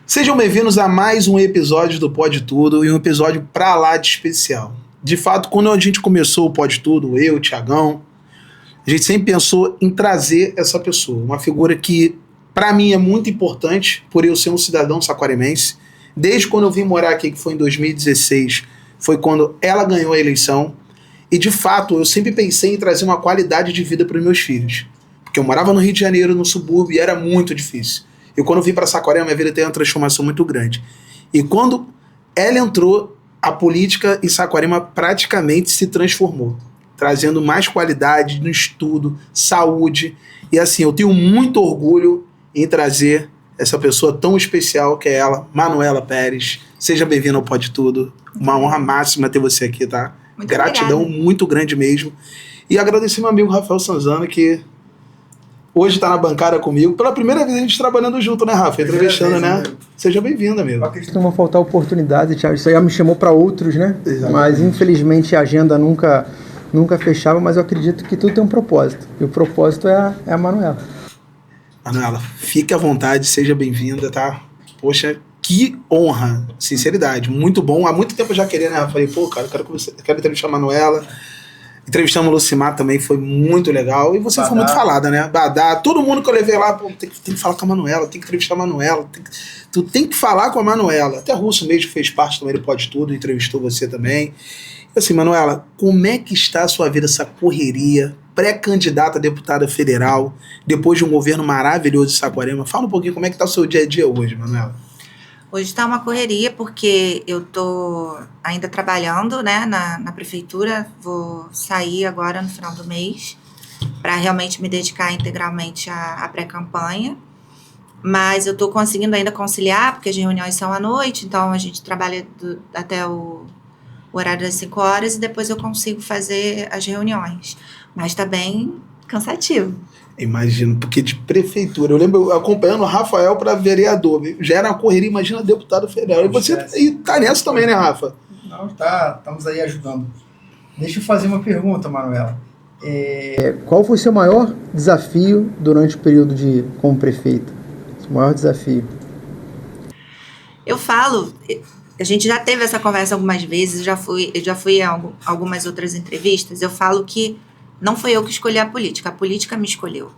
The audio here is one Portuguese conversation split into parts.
Sejam bem-vindos a mais um episódio do Pode Tudo e um episódio pra lá de especial. De fato, quando a gente começou o Pode Tudo, eu, o Thiagão, a gente sempre pensou em trazer essa pessoa, uma figura que pra mim é muito importante por eu ser um cidadão saquaremense. Desde quando eu vim morar aqui, que foi em 2016, foi quando ela ganhou a eleição. E de fato, eu sempre pensei em trazer uma qualidade de vida para os meus filhos. Porque eu morava no Rio de Janeiro, no subúrbio, e era muito difícil. E quando eu vim para Saquarema, minha vida teve uma transformação muito grande. E quando ela entrou, a política em Saquarema praticamente se transformou, trazendo mais qualidade no estudo, saúde. E assim, eu tenho muito orgulho em trazer essa pessoa tão especial que é ela, Manuela Pérez. Seja bem-vinda ao Pode Tudo. Uma honra máxima ter você aqui, tá? Muito Gratidão obrigada. muito grande mesmo. E agradecer meu amigo Rafael Sanzana, que hoje está na bancada comigo. Pela primeira vez a gente trabalhando junto, né, Rafa? Entrevistando, né? Seja bem-vindo, amigo. Eu acredito que não vão faltar oportunidades, Thiago. Isso aí já me chamou para outros, né? Exatamente. Mas infelizmente a agenda nunca fechava, mas eu acredito que tudo tem um propósito. E o propósito é a Manuela. Manuela, fique à vontade, seja bem-vinda, tá? Poxa, que honra, sinceridade, muito bom. Há muito tempo eu já queria, né? Eu falei, pô, cara, eu quero entrevistar a Manuela. Entrevistamos o Lucimar também, foi muito legal. E você Badá. foi muito falada, né? Badá, todo mundo que eu levei lá, pô, tem que falar com a Manuela, tem que entrevistar a Manuela. Tu tem que falar com a Manuela. Até o Russo mesmo fez parte também do Pode Tudo, entrevistou você também. E assim, Manuela, como é que está a sua vida, essa correria, pré-candidata a deputada federal, depois de um governo maravilhoso de Saquarema? Fala um pouquinho como é que está o seu dia a dia hoje, Manuela. Hoje está uma correria porque eu tô ainda trabalhando, né, na prefeitura. Vou sair agora no final do mês para realmente me dedicar integralmente à pré-campanha. Mas eu tô conseguindo ainda conciliar, porque as reuniões são à noite, então a gente trabalha até o horário das 5 horas e depois eu consigo fazer as reuniões. Mas tá bem cansativo. Imagino, porque de prefeitura, eu lembro acompanhando o Rafael para vereador, já era uma correria, imagina deputado federal. E você tá nessa também, né, Rafa? Não, estamos aí ajudando. Deixa eu fazer uma pergunta, Manuela. Qual foi o seu maior desafio durante o período como prefeita? O maior desafio? Eu falo, a gente já teve essa conversa algumas vezes, eu já fui a algumas outras entrevistas, eu falo que não foi eu que escolhi a política me escolheu.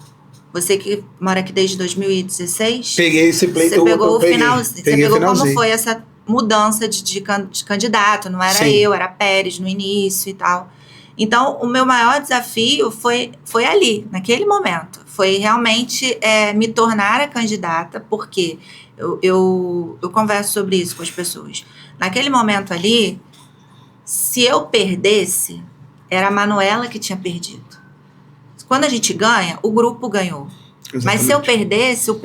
Você que mora aqui desde 2016... Peguei esse pleito. Você pegou o final, você pegou finalzinho. como foi essa mudança de candidato, não era Sim. eu, era Pérez no início e tal. Então, o meu maior desafio foi ali, naquele momento. Foi realmente me tornar a candidata, porque eu converso sobre isso com as pessoas. Naquele momento ali, se eu perdesse, era a Manuela que tinha perdido. Quando a gente ganha, o grupo ganhou. Exatamente. Mas se eu perdesse, o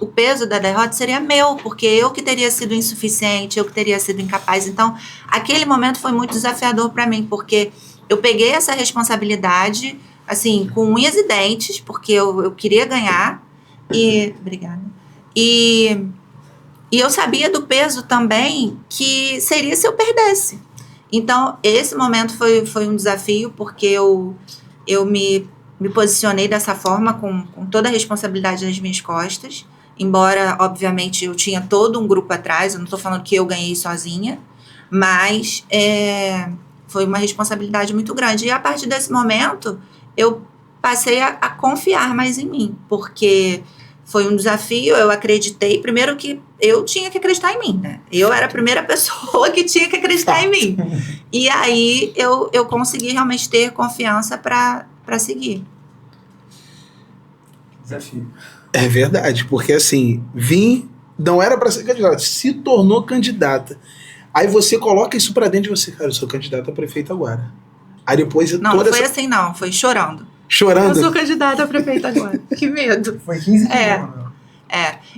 peso da derrota seria meu, porque eu que teria sido insuficiente, eu que teria sido incapaz. Então, aquele momento foi muito desafiador para mim, porque eu peguei essa responsabilidade, assim, com unhas e dentes, porque eu queria ganhar. Obrigada. E eu sabia do peso também que seria se eu perdesse. Então, esse momento foi um desafio, porque eu me posicionei dessa forma, com toda a responsabilidade nas minhas costas, embora, obviamente, eu tinha todo um grupo atrás, eu não estou falando que eu ganhei sozinha, mas foi uma responsabilidade muito grande. E a partir desse momento, eu passei a confiar mais em mim, porque foi um desafio, eu acreditei, primeiro que eu tinha que acreditar em mim, né? Eu era a primeira pessoa que tinha que acreditar em mim. E aí eu consegui realmente ter confiança para seguir. Desafio. É verdade, porque assim, não era para ser candidata, se tornou candidata. Aí você coloca isso pra dentro de você, cara, eu sou candidata a prefeita agora. Aí depois Não, não foi assim não, foi chorando. Chorando. Eu sou candidata a prefeita agora. Que medo. Foi 15 dias,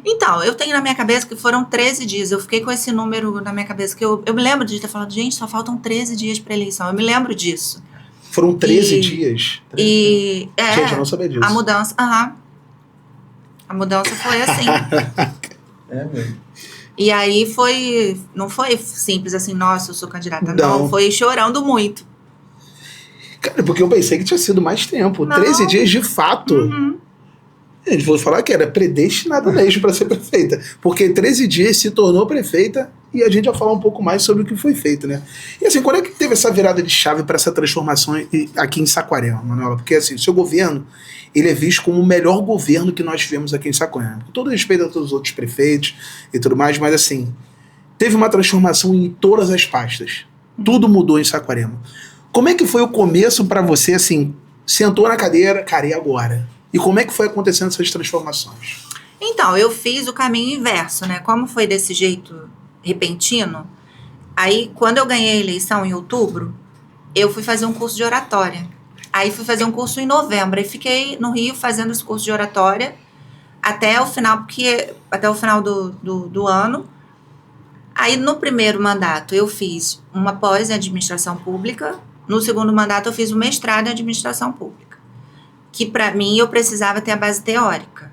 Então, eu tenho na minha cabeça que foram 13 dias. Eu fiquei com esse número na minha cabeça, que eu me lembro de ter falado, gente, só faltam 13 dias pra eleição. Eu me lembro disso. Foram 13 dias. 13 E dias. Gente, eu não sabia disso. A mudança, a mudança foi assim. É mesmo. E aí não foi simples assim, nossa, eu sou candidata. Não. Não, foi chorando muito. Cara, porque eu pensei que tinha sido mais tempo. Não. 13 dias de fato. Uhum. Eles vão falar que era predestinada mesmo para ser prefeita. Porque 13 dias se tornou prefeita e a gente vai falar um pouco mais sobre o que foi feito, né? E assim, quando é que teve essa virada de chave para essa transformação aqui em Saquarema, Manuela? Porque assim, o seu governo, ele é visto como o melhor governo que nós tivemos aqui em Saquarema. Com todo respeito a todos os outros prefeitos e tudo mais, mas assim, teve uma transformação em todas as pastas. Tudo mudou em Saquarema. Como é que foi o começo para você, assim, sentou na cadeira, cara, e agora? E como é que foi acontecendo essas transformações? Então, eu fiz o caminho inverso, né? Como foi desse jeito repentino, aí quando eu ganhei a eleição em outubro, eu fui fazer um curso de oratória. Aí fui fazer um curso em novembro. Aí fiquei no Rio fazendo esse curso de oratória até o final, do ano. Aí no primeiro mandato eu fiz uma pós em administração pública. No segundo mandato eu fiz um mestrado em administração pública. Que para mim eu precisava ter a base teórica.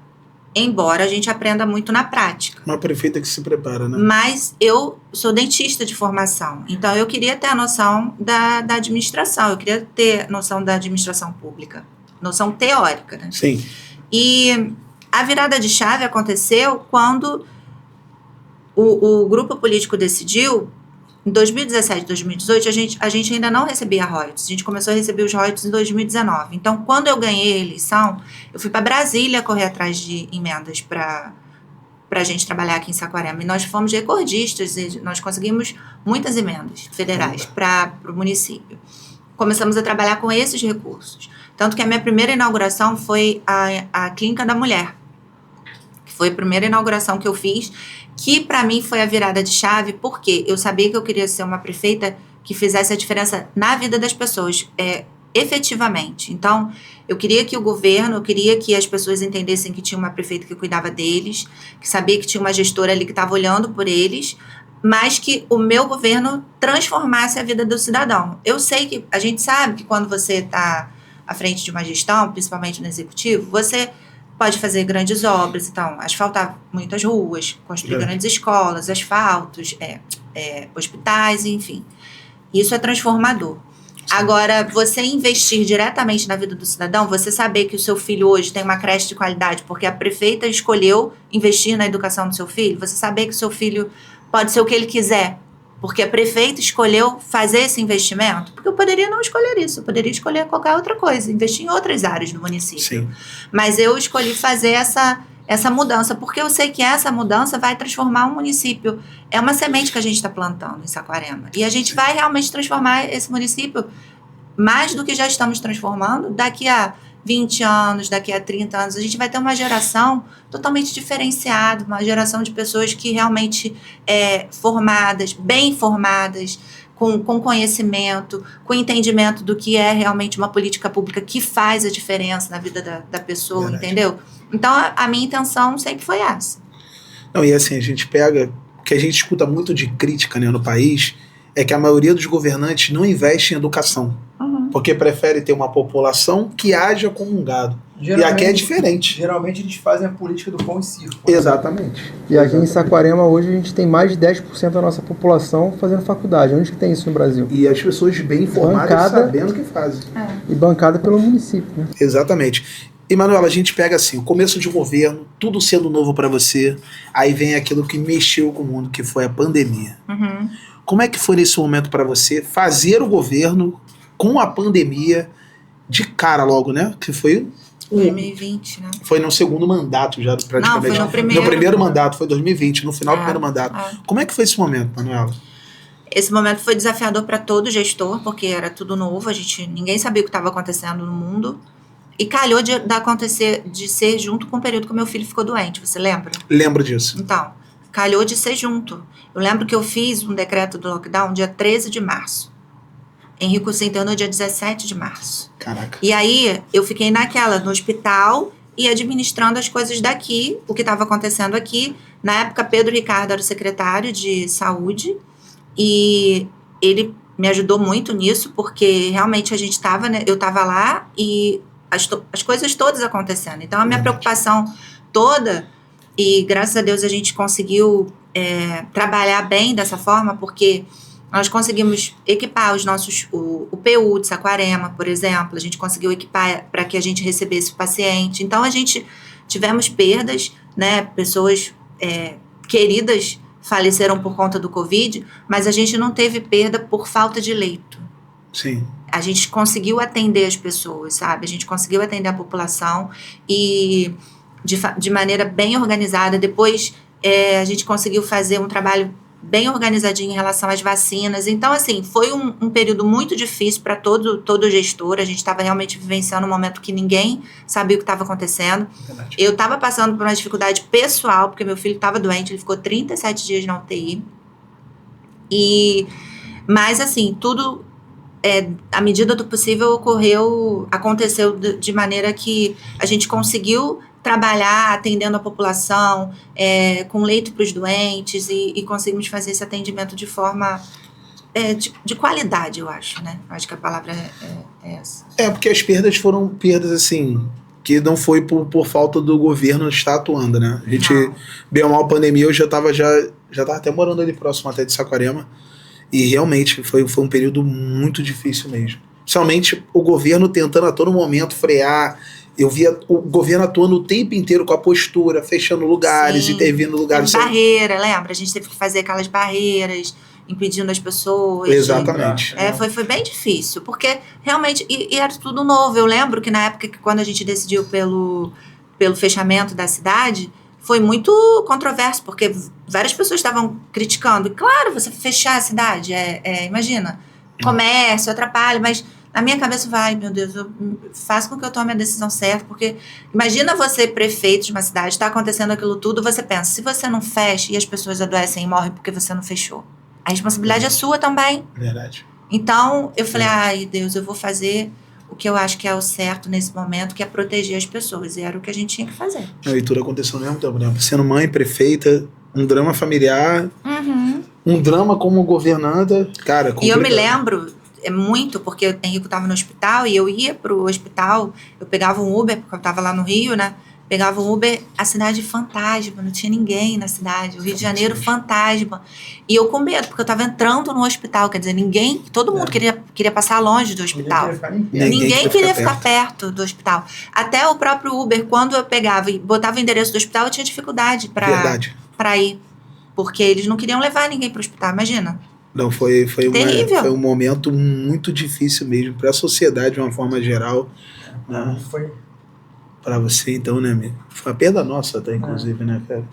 Embora a gente aprenda muito na prática. Uma prefeita que se prepara, né? Mas eu sou dentista de formação, então eu queria ter a noção da administração, eu queria ter noção da administração pública, noção teórica, né? Sim. E a virada de chave aconteceu quando o grupo político decidiu, em 2017, 2018, a gente ainda não recebia royalties. A gente começou a receber os royalties em 2019. Então, quando eu ganhei a eleição, eu fui para Brasília correr atrás de emendas para a gente trabalhar aqui em Saquarema. E nós fomos recordistas, e nós conseguimos muitas emendas federais para o município. Começamos a trabalhar com esses recursos. Tanto que a minha primeira inauguração foi a Clínica da Mulher, que foi a primeira inauguração que eu fiz, que para mim foi a virada de chave, porque eu sabia que eu queria ser uma prefeita que fizesse a diferença na vida das pessoas, efetivamente. Então, eu queria que as pessoas entendessem que tinha uma prefeita que cuidava deles, que sabia que tinha uma gestora ali que estava olhando por eles, mas que o meu governo transformasse a vida do cidadão. A gente sabe que quando você está à frente de uma gestão, principalmente no executivo, você pode fazer grandes obras, então, asfaltar muitas ruas, construir grandes escolas, asfaltos, hospitais, enfim. Isso é transformador. Agora, você investir diretamente na vida do cidadão, você saber que o seu filho hoje tem uma creche de qualidade porque a prefeita escolheu investir na educação do seu filho, você saber que o seu filho pode ser o que ele quiser, porque a prefeita escolheu fazer esse investimento, porque eu poderia não escolher isso, eu poderia escolher qualquer outra coisa, investir em outras áreas do município. Sim. Mas eu escolhi fazer essa mudança, porque eu sei que essa mudança vai transformar um município. É uma semente que a gente está plantando em Saquarema. E a gente vai realmente transformar esse município mais do que já estamos transformando. Daqui a 20 anos, daqui a 30 anos, a gente vai ter uma geração totalmente diferenciada, uma geração de pessoas que realmente formadas, bem formadas, com conhecimento, com entendimento do que é realmente uma política pública que faz a diferença na vida da pessoa, verdade. Entendeu? Então, a minha intenção sempre foi essa. Não, e assim, a gente pega, o que a gente escuta muito de crítica, né, no país, é que a maioria dos governantes não investe em educação. Porque prefere ter uma população que haja como um gado. E aqui é diferente. Geralmente eles fazem a política do pão e circo. Exatamente. E aqui em Saquarema hoje a gente tem mais de 10% da nossa população fazendo faculdade. Onde que tem isso no Brasil? E as pessoas bem informadas sabendo o que fazem. E bancada pelo município, né? Exatamente. E, Manuela, a gente pega assim, o começo de governo, tudo sendo novo para você, aí vem aquilo que mexeu com o mundo, que foi a pandemia. Como é que foi nesse momento para você fazer o governo com a pandemia de cara logo, né? Que foi 2020, né? Foi no segundo mandato já, praticamente. Não, foi no primeiro. No primeiro mandato, foi 2020, no final do primeiro mandato. Como é que foi esse momento, Manuela? Esse momento foi desafiador para todo gestor, porque era tudo novo, ninguém sabia o que estava acontecendo no mundo. E calhou de ser junto com o período que o meu filho ficou doente, você lembra? Lembro disso. Então, calhou de ser junto. Eu lembro que eu fiz um decreto do lockdown dia 13 de março. Henrico se internou dia 17 de março. Caraca. E aí, eu fiquei no hospital e administrando as coisas daqui, o que estava acontecendo aqui. Na época, Pedro Ricardo era o secretário de saúde e ele me ajudou muito nisso, porque realmente eu estava lá e as coisas todas acontecendo. Então, a minha preocupação toda, e graças a Deus a gente conseguiu trabalhar bem dessa forma, porque nós conseguimos equipar o PU de Saquarema, por exemplo, a gente conseguiu equipar para que a gente recebesse o paciente. Então, a gente tivemos perdas, né? Pessoas queridas faleceram por conta do Covid, mas a gente não teve perda por falta de leito. Sim. A gente conseguiu atender as pessoas, sabe? A gente conseguiu atender a população e de maneira bem organizada. Depois, a gente conseguiu fazer um trabalho bem organizadinho em relação às vacinas. Então, assim, foi um período muito difícil para todo gestor. A gente estava realmente vivenciando um momento que ninguém sabia o que estava acontecendo. Verdade. Eu estava passando por uma dificuldade pessoal, porque meu filho estava doente, ele ficou 37 dias na UTI. Mas, assim, tudo, à medida do possível, aconteceu de maneira que a gente conseguiu trabalhar atendendo a população, com leito para os doentes e conseguimos fazer esse atendimento de forma de qualidade, eu acho, né? Acho que a palavra é essa. Porque as perdas foram perdas, assim, que não foi por falta do governo estar atuando, né? A gente, bem ou mal, pandemia, eu já tava até morando ali próximo até de Saquarema, e realmente foi um período muito difícil mesmo. Principalmente o governo tentando a todo momento frear. Eu via o governo atuando o tempo inteiro com a postura, fechando lugares, Sim, intervindo lugares. Barreira, lembra? A gente teve que fazer aquelas barreiras, impedindo as pessoas. Exatamente. Foi bem difícil, porque realmente, e era tudo novo. Eu lembro que na época, quando a gente decidiu pelo fechamento da cidade, foi muito controverso, porque várias pessoas estavam criticando. E claro, você fechar a cidade, imagina, comércio, atrapalha, mas na minha cabeça vai, meu Deus, eu faço com que eu tome a decisão certa, porque imagina você, prefeito de uma cidade, está acontecendo aquilo tudo, você pensa, se você não fecha e as pessoas adoecem e morrem porque você não fechou, a responsabilidade é sua também. Verdade. Então, eu falei, ai Deus, eu vou fazer o que eu acho que é o certo nesse momento, que é proteger as pessoas, e era o que a gente tinha que fazer. E tudo aconteceu ao mesmo tempo, né? Sendo mãe, prefeita, um drama familiar, um drama como governanta, cara, complicado. E eu me lembro muito, porque o Henrico estava no hospital e eu ia pro hospital, eu pegava um Uber, porque eu estava lá no Rio, né? Pegava um Uber, a cidade fantasma, não tinha ninguém na cidade, o Rio de Janeiro fantasma. E eu com medo, porque eu estava entrando no hospital, quer dizer, todo mundo queria passar longe do hospital. Ninguém queria ficar perto do hospital. Até o próprio Uber, quando eu pegava e botava o endereço do hospital, eu tinha dificuldade para ir. Porque eles não queriam levar ninguém para o hospital, imagina. Não, foi um momento muito difícil mesmo para a sociedade de uma forma geral. Né? Foi. Para você, então, né, amigo? Foi uma perda nossa até, inclusive, né, cara?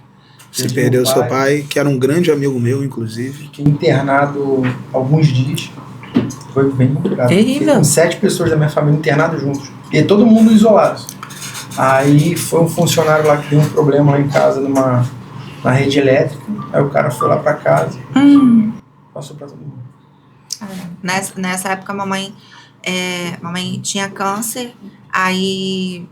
Você perdeu seu pai, que era um grande amigo meu, inclusive. Fiquei internado alguns dias. Foi bem complicado. Terrível. Com 7 pessoas da minha família internadas juntos. E todo mundo isolado. Aí foi um funcionário lá que deu um problema lá em casa, na rede elétrica. Aí o cara foi lá para casa. Passou para todo mundo. Nessa época, a mamãe tinha câncer, aí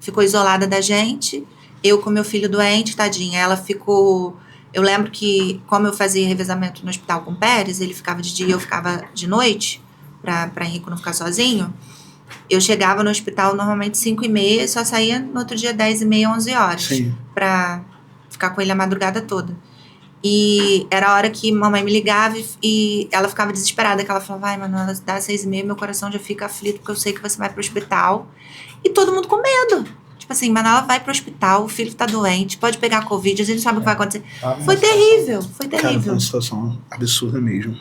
ficou isolada da gente, eu com meu filho doente, tadinha, ela ficou... Eu lembro que, como eu fazia revezamento no hospital com o Pérez, ele ficava de dia e eu ficava de noite, para Henrico não ficar sozinho, eu chegava no hospital normalmente 5h30 e só saía no outro dia 10h30, 11h, para ficar com ele a madrugada toda. E era a hora que mamãe me ligava e ela ficava desesperada, que ela falava, vai, Manuela, dá 6h30, meu coração já fica aflito, porque eu sei que você vai pro hospital. E todo mundo com medo. Tipo assim, Manuela vai pro hospital, o filho tá doente, pode pegar Covid, a gente não sabe o que vai acontecer. Foi terrível, foi terrível. Cara, foi uma situação absurda mesmo.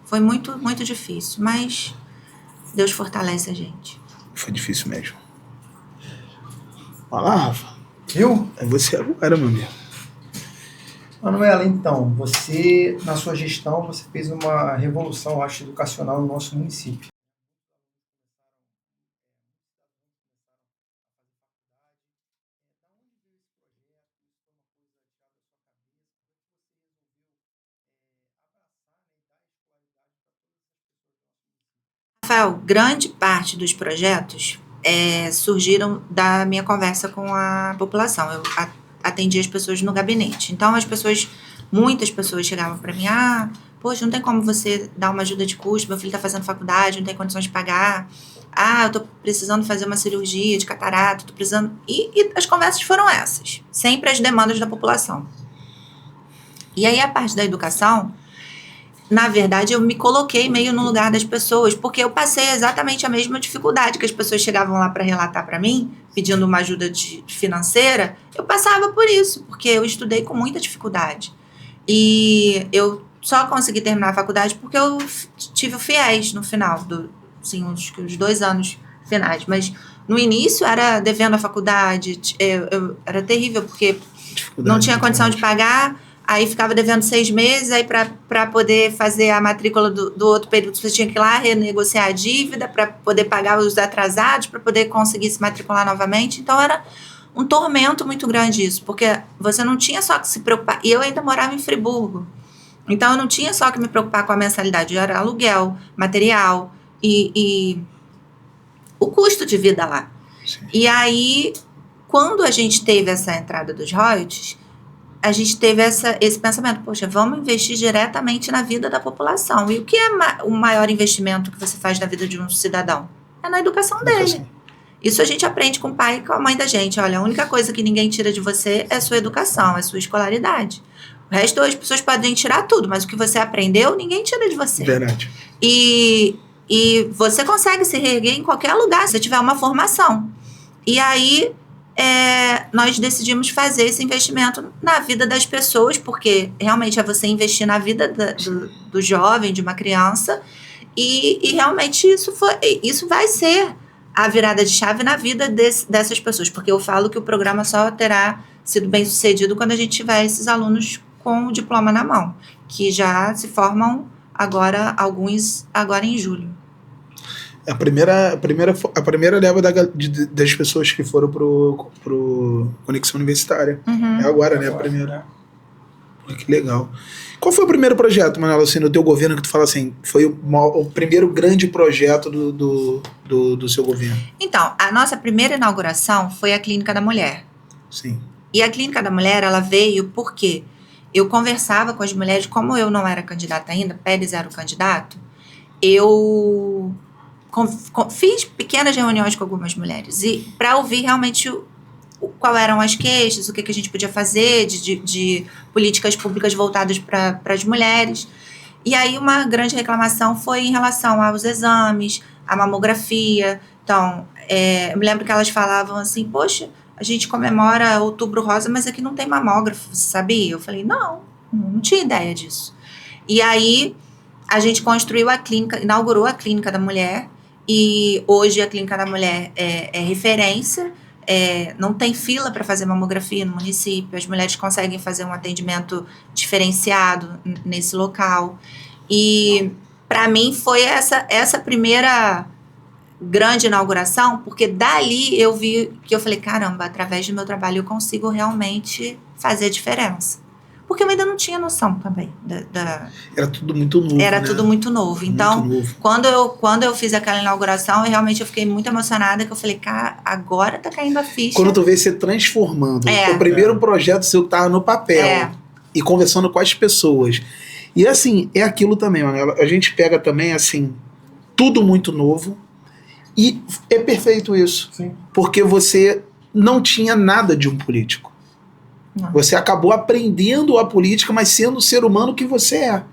Foi muito, muito difícil, mas Deus fortalece a gente. Foi difícil mesmo. Vai lá, Rafa. Viu? É você agora, meu amigo. Manuela, então, você, na sua gestão, você fez uma revolução, eu acho, educacional no nosso município. Rafael, grande parte dos projetos surgiram da minha conversa com a população. Eu atendi as pessoas no gabinete. Então, muitas pessoas chegavam para mim, poxa, não tem como você dar uma ajuda de custo, meu filho está fazendo faculdade, não tem condições de pagar. Eu estou precisando fazer uma cirurgia de catarata, estou precisando... E as conversas foram essas, sempre as demandas da população. E aí, a parte da educação, na verdade, eu me coloquei meio no lugar das pessoas, porque eu passei exatamente a mesma dificuldade que as pessoas chegavam lá para relatar para mim, pedindo uma ajuda financeira, eu passava por isso, porque eu estudei com muita dificuldade. E eu só consegui terminar a faculdade porque eu tive o FIES no final, os 2 anos finais. Mas no início era devendo a faculdade, era terrível, porque não tinha condição de pagar. Aí ficava devendo 6 meses, aí para poder fazer a matrícula do outro período, você tinha que ir lá renegociar a dívida para poder pagar os atrasados, para poder conseguir se matricular novamente. Então era um tormento muito grande isso, porque você não tinha só que se preocupar. E eu ainda morava em Friburgo. Então eu não tinha só que me preocupar com a mensalidade, era aluguel, material e o custo de vida lá. Sim. E aí, quando a gente teve essa entrada dos royalties, a gente teve esse pensamento, poxa, vamos investir diretamente na vida da população. E o que é o maior investimento que você faz na vida de um cidadão? É na educação dele. Isso a gente aprende com o pai e com a mãe da gente. Olha, a única coisa que ninguém tira de você é a sua educação, é a sua escolaridade. O resto, as pessoas podem tirar tudo, mas o que você aprendeu, ninguém tira de você. Verdade. E você consegue se reerguer em qualquer lugar, se você tiver uma formação. E aí... nós decidimos fazer esse investimento na vida das pessoas, porque realmente é você investir na vida do jovem, de uma criança, e realmente isso vai ser a virada de chave na vida dessas pessoas, porque eu falo que o programa só terá sido bem sucedido quando a gente tiver esses alunos com o diploma na mão, que já se formam agora, alguns agora em julho. A primeira leva das pessoas que foram pro Conexão Universitária. Uhum. É agora, né? A primeira. Pô, que legal. Qual foi o primeiro projeto, Manuela, assim, no teu governo, que tu fala assim, foi o primeiro grande projeto do seu governo? Então, a nossa primeira inauguração foi a Clínica da Mulher. Sim. E a Clínica da Mulher, ela veio porque eu conversava com as mulheres, como eu não era candidata ainda, Pérez era o candidato, eu... fiz pequenas reuniões com algumas mulheres e para ouvir realmente qual eram as queixas, o que a gente podia fazer de políticas públicas voltadas para as mulheres. E aí uma grande reclamação foi em relação aos exames, à mamografia. Então, eu me lembro que elas falavam assim, poxa, a gente comemora Outubro Rosa, mas aqui não tem mamógrafo, você sabia? Eu falei, não tinha ideia disso. E aí a gente construiu a clínica, inaugurou a Clínica da Mulher. E hoje a Clínica da Mulher é referência, não tem fila para fazer mamografia no município, as mulheres conseguem fazer um atendimento diferenciado nesse local. E para mim foi essa primeira grande inauguração, porque dali eu vi que eu falei, caramba, através do meu trabalho eu consigo realmente fazer a diferença. Porque eu ainda não tinha noção também. Era tudo muito novo, Era, né? Tudo muito novo. Então, muito novo. Quando eu fiz aquela inauguração, eu fiquei muito emocionada, que eu falei, cara, agora tá caindo a ficha. Quando tu vê você transformando o primeiro projeto seu que tava no papel e conversando com as pessoas. E assim, é aquilo também, mano. A gente pega também, assim, tudo muito novo e é perfeito isso. Sim. Porque você não tinha nada de um político. Não. Você acabou aprendendo a política, mas sendo o ser humano que você é.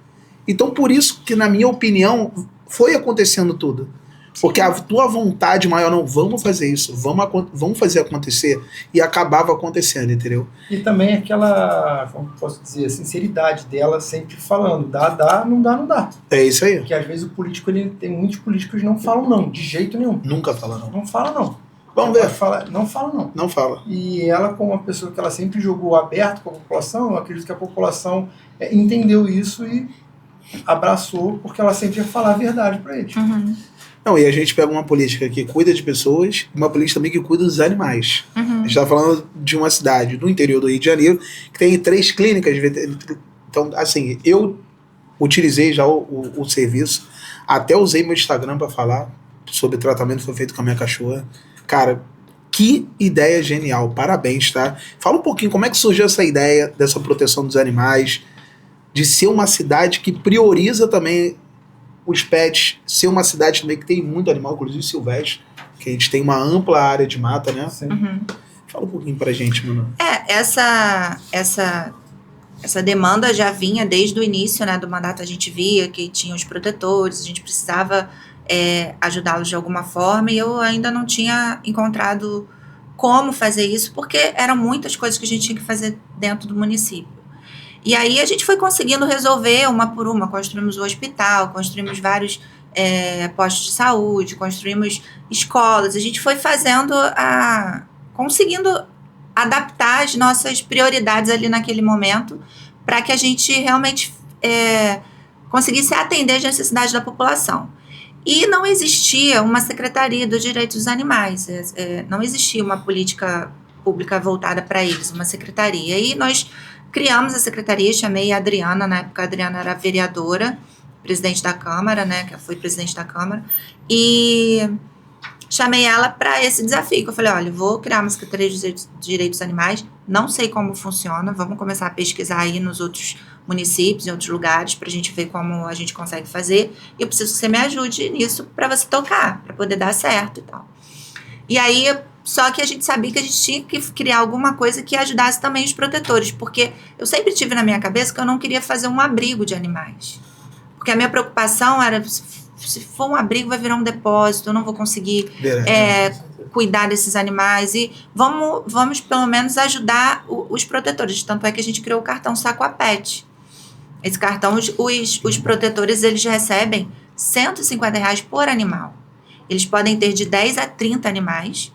Então, por isso que, na minha opinião, foi acontecendo tudo. Porque a tua vontade maior, não, vamos fazer isso, vamos fazer acontecer, e acabava acontecendo, entendeu? E também aquela, como posso dizer, a sinceridade dela sempre falando, dá, não dá. É isso aí. Porque às vezes o político, tem muitos políticos que não falam não, de jeito nenhum. Nunca fala não. Não fala não. Vamos ver. Não fala, não. Não fala. E ela, como uma pessoa que ela sempre jogou aberto com a população, eu acredito que a população entendeu isso e abraçou, porque ela sempre ia falar a verdade para eles. Uhum. Não, e a gente pega uma política que cuida de pessoas e uma política também que cuida dos animais. Uhum. A gente tá falando de uma cidade do interior do Rio de Janeiro que tem 3 clínicas veterinárias. Então, assim, eu utilizei já o serviço, até usei meu Instagram para falar sobre o tratamento que foi feito com a minha cachorra. Cara, que ideia genial, parabéns, tá? Fala um pouquinho como é que surgiu essa ideia dessa proteção dos animais, de ser uma cidade que prioriza também os pets, ser uma cidade também que tem muito animal, inclusive silvestre, que a gente tem uma ampla área de mata, né? Sim. Uhum. Fala um pouquinho pra gente, mano. Essa demanda já vinha desde o início, né, do mandato. A gente via que tinha os protetores, a gente precisava ajudá-los de alguma forma, e eu ainda não tinha encontrado como fazer isso, porque eram muitas coisas que a gente tinha que fazer dentro do município. E aí a gente foi conseguindo resolver uma por uma, construímos o hospital, construímos vários postos de saúde, construímos escolas, a gente foi conseguindo adaptar as nossas prioridades ali naquele momento para que a gente realmente conseguisse atender as necessidades da população. E não existia uma Secretaria dos Direitos dos Animais, não existia uma política pública voltada para eles, uma secretaria. E nós criamos a secretaria, chamei a Adriana, na época a Adriana era vereadora, presidente da Câmara, né, que foi presidente da Câmara, e chamei ela para esse desafio, que eu falei, olha, vou criar uma Secretaria de Direitos dos Animais, não sei como funciona, vamos começar a pesquisar aí nos outros municípios, em outros lugares, para a gente ver como a gente consegue fazer, e eu preciso que você me ajude nisso para você tocar, para poder dar certo e tal. E aí, só que a gente sabia que a gente tinha que criar alguma coisa que ajudasse também os protetores, porque eu sempre tive na minha cabeça que eu não queria fazer um abrigo de animais. Porque a minha preocupação era, se for um abrigo, vai virar um depósito, eu não vou conseguir cuidar desses animais, e vamos pelo menos ajudar os protetores. Tanto é que a gente criou o cartão Saco a Pet. Esse cartão, os protetores, eles recebem R$150 por animal. Eles podem ter de 10 a 30 animais,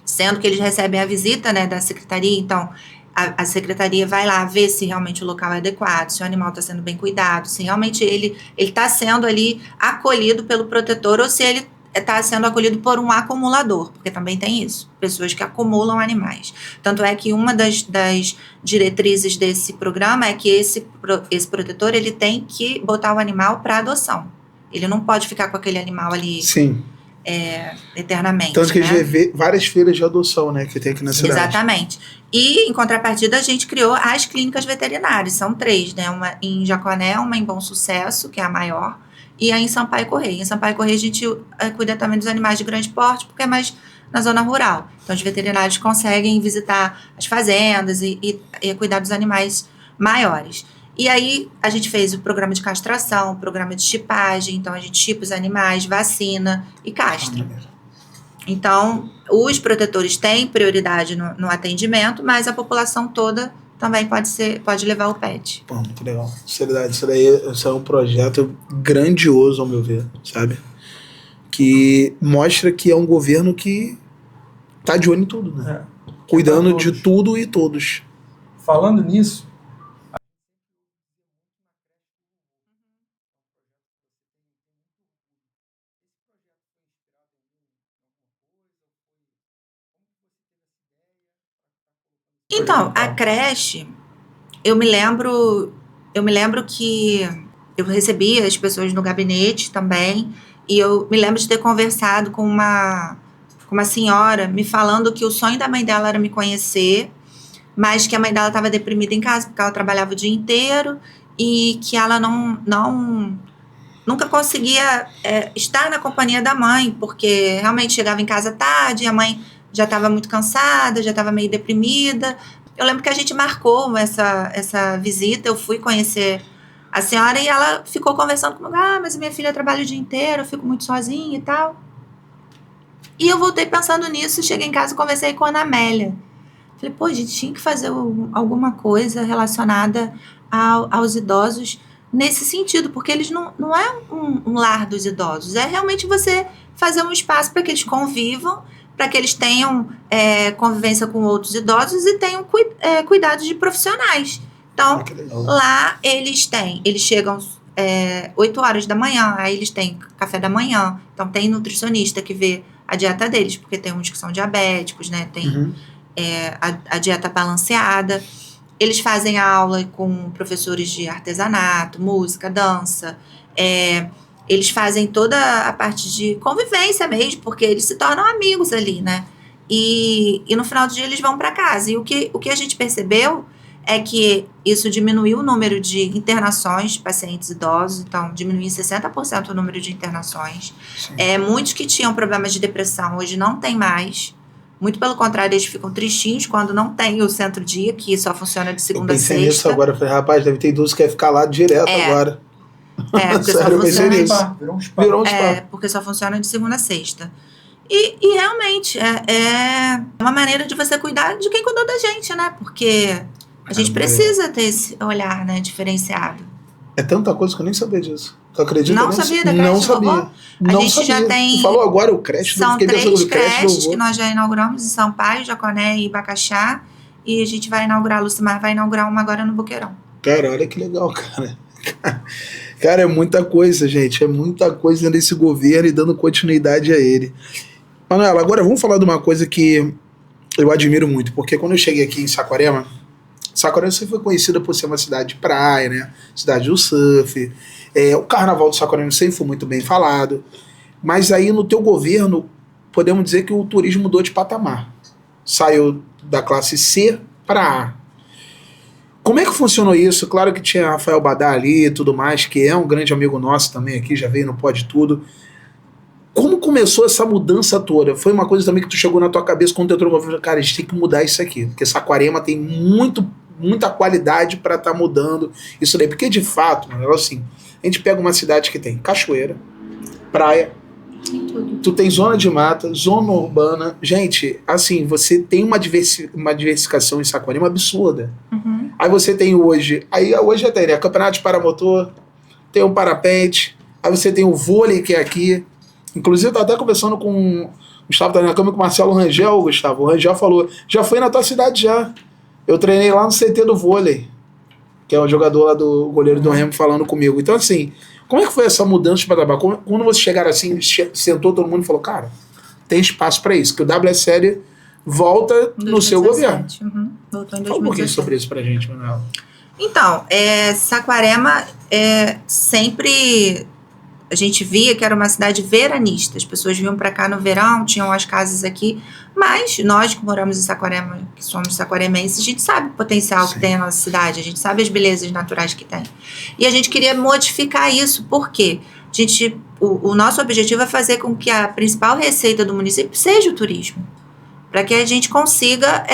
sendo que eles recebem a visita, né, da secretaria. Então, a secretaria vai lá ver se realmente o local é adequado, se o animal está sendo bem cuidado, se realmente ele está sendo ali acolhido pelo protetor, ou se ele está sendo acolhido por um acumulador, porque também tem isso, pessoas que acumulam animais. Tanto é que uma das diretrizes desse programa é que esse protetor, ele tem que botar o animal para adoção. Ele não pode ficar com aquele animal ali. Sim. Eternamente. Tanto que né? a gente vê várias feiras de adoção, né, que tem aqui na cidade. Exatamente. E, em contrapartida, a gente criou as clínicas veterinárias. São 3, né? Uma em Jaconé, uma em Bom Sucesso, que é a maior, e a em Sampaio Corrêa. Em Sampaio Corrêa, a gente cuida também dos animais de grande porte, porque é mais na zona rural. Então, os veterinários conseguem visitar as fazendas e cuidar dos animais maiores. E aí, a gente fez o programa de castração, o programa de chipagem. Então, a gente chipa os animais, vacina e castra. Então, os protetores têm prioridade no atendimento, mas a população toda também pode levar o pet. Pô, muito legal. Seriedade, isso é um projeto grandioso, ao meu ver, sabe? Que mostra que é um governo que tá de olho em tudo, né? Cuidando de tudo e todos. Falando nisso, então, a creche, eu me lembro que eu recebia as pessoas no gabinete também, e eu me lembro de ter conversado com uma senhora me falando que o sonho da mãe dela era me conhecer, mas que a mãe dela estava deprimida em casa porque ela trabalhava o dia inteiro e que ela nunca conseguia estar na companhia da mãe, porque realmente chegava em casa tarde, a mãe já estava muito cansada, já estava meio deprimida. Eu lembro que a gente marcou essa visita, eu fui conhecer a senhora e ela ficou conversando comigo, mas minha filha trabalha o dia inteiro, eu fico muito sozinha e tal. E eu voltei pensando nisso, cheguei em casa e conversei com a Ana Amélia. Falei, a gente tinha que fazer alguma coisa relacionada aos idosos nesse sentido, porque eles não é um lar dos idosos, é realmente você fazer um espaço para que eles convivam, para que eles tenham convivência com outros idosos e tenham cuidados de profissionais. Então, lá eles chegam 8 horas da manhã, aí eles têm café da manhã, então tem nutricionista que vê a dieta deles, porque tem uns que são diabéticos, né? Tem a dieta balanceada. Eles fazem aula com professores de artesanato, música, dança. Eles fazem toda a parte de convivência mesmo, porque eles se tornam amigos ali, né? E no final do dia eles vão para casa. E o que a gente percebeu é que isso diminuiu o número de internações de pacientes idosos, então diminuiu em 60% o número de internações. Muitos que tinham problemas de depressão hoje não tem mais. Muito pelo contrário, eles ficam tristinhos quando não tem o centro-dia, que só funciona de segunda a sexta. Eu pensei nisso agora, falei, rapaz, deve ter idoso que quer ficar lá direto agora. Porque sério, só funciona virou um spa. Porque só funciona de segunda a sexta. E realmente é uma maneira de você cuidar de quem cuidou da gente, né? Porque a gente precisa ter esse olhar, né, diferenciado. É tanta coisa que eu nem sabia disso. Tu acredita? Não sabia da creche? Não sabia. A gente já tem... Tu falou agora o creche. São 3 creches que nós já inauguramos em Sampaio, Jaconé e Bacaxá. E a gente vai inaugurar, a Lucimar vai inaugurar uma agora no Boqueirão. Cara, olha que legal, cara. Cara, é muita coisa, gente. É muita coisa nesse governo e dando continuidade a ele. Manuela, agora vamos falar de uma coisa que eu admiro muito. Porque quando eu cheguei aqui em Saquarema sempre foi conhecida por ser uma cidade de praia, né? Cidade do surf. O carnaval do Saquarema sempre foi muito bem falado. Mas aí no teu governo, podemos dizer que o turismo mudou de patamar. Saiu da classe C para A. Como é que funcionou isso? Claro que tinha Rafael Badá ali e tudo mais, que é um grande amigo nosso também aqui, já veio no Pode Tudo. Como começou essa mudança toda? Foi uma coisa também que tu chegou na tua cabeça quando tu entrou no governo, cara, a gente tem que mudar isso aqui, porque Saquarema tem muita qualidade para estar mudando isso daí. Porque de fato, mano, assim, a gente pega uma cidade que tem cachoeira, praia, tu tem zona de mata, zona urbana. Gente, assim, você tem uma diversificação em Saquarema absurda. Uhum. Aí você tem hoje até, né? Campeonato de paramotor, tem um parapente, aí você tem o vôlei que é aqui. Inclusive, eu tava até conversando com o Gustavo, tá na cama com o Marcelo Rangel, Gustavo. O Rangel falou, já foi na tua cidade já. Eu treinei lá no CT do vôlei, que é o jogador lá do goleiro do Remo falando comigo. Então, assim, como é que foi essa mudança de patamar? Quando vocês chegaram assim, sentou todo mundo e falou, cara, tem espaço para isso, que o WSL volta no seu governo. Uhum. Voltou em 2017. Fala um pouquinho sobre isso pra gente, Manuela. Então, Saquarema sempre... A gente via que era uma cidade veranista. As pessoas vinham para cá no verão, tinham as casas aqui. Mas nós que moramos em Saquarema, que somos saquaremenses, a gente sabe o potencial que tem a nossa cidade. A gente sabe as belezas naturais que tem. E a gente queria modificar isso. Por quê? O nosso objetivo é fazer com que a principal receita do município seja o turismo. Para que a gente consiga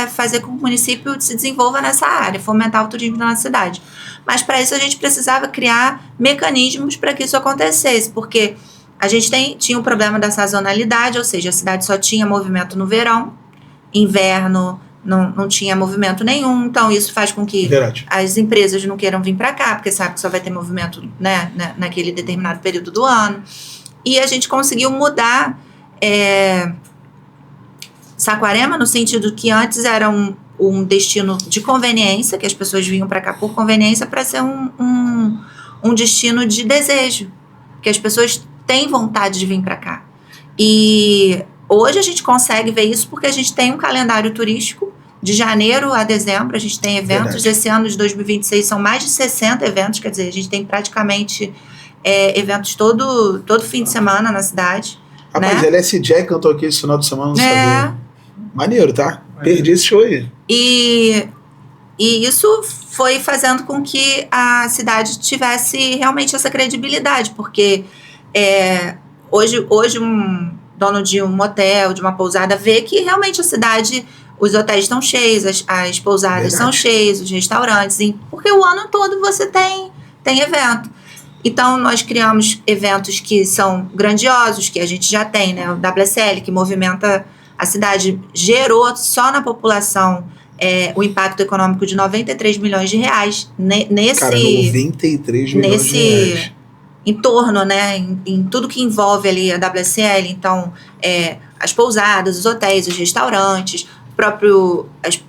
fazer com que o município se desenvolva nessa área, fomentar o turismo na nossa cidade. Mas para isso a gente precisava criar mecanismos para que isso acontecesse, porque a gente tinha um problema da sazonalidade, ou seja, a cidade só tinha movimento no verão, inverno não tinha movimento nenhum, então isso faz com que as empresas não queiram vir para cá, porque sabe que só vai ter movimento, né, naquele determinado período do ano. E a gente conseguiu mudar Saquarema no sentido que antes era um destino de conveniência, que as pessoas vinham para cá por conveniência, para ser um destino de desejo, que as pessoas têm vontade de vir para cá. E hoje a gente consegue ver isso porque a gente tem um calendário turístico de janeiro a dezembro, a gente tem eventos. Verdade. Esse ano de 2026 são mais de 60 eventos, quer dizer, a gente tem praticamente eventos todo fim de semana na cidade. Rapaz, né? LSJ cantou aqui esse final de semana, não sabia. Maneiro, tá? Perdi esse show aí. E isso foi fazendo com que a cidade tivesse realmente essa credibilidade, porque hoje um dono de um motel, de uma pousada, vê que realmente a cidade, os hotéis estão cheios, as pousadas são cheias, os restaurantes, porque o ano todo você tem evento. Então, nós criamos eventos que são grandiosos, que a gente já tem, né? O WSL, que movimenta a cidade, gerou só na população o impacto econômico de 93 milhões de reais. Cara, 93 milhões de reais. em torno, né, em tudo que envolve ali a WSL, então as pousadas, os hotéis, os restaurantes,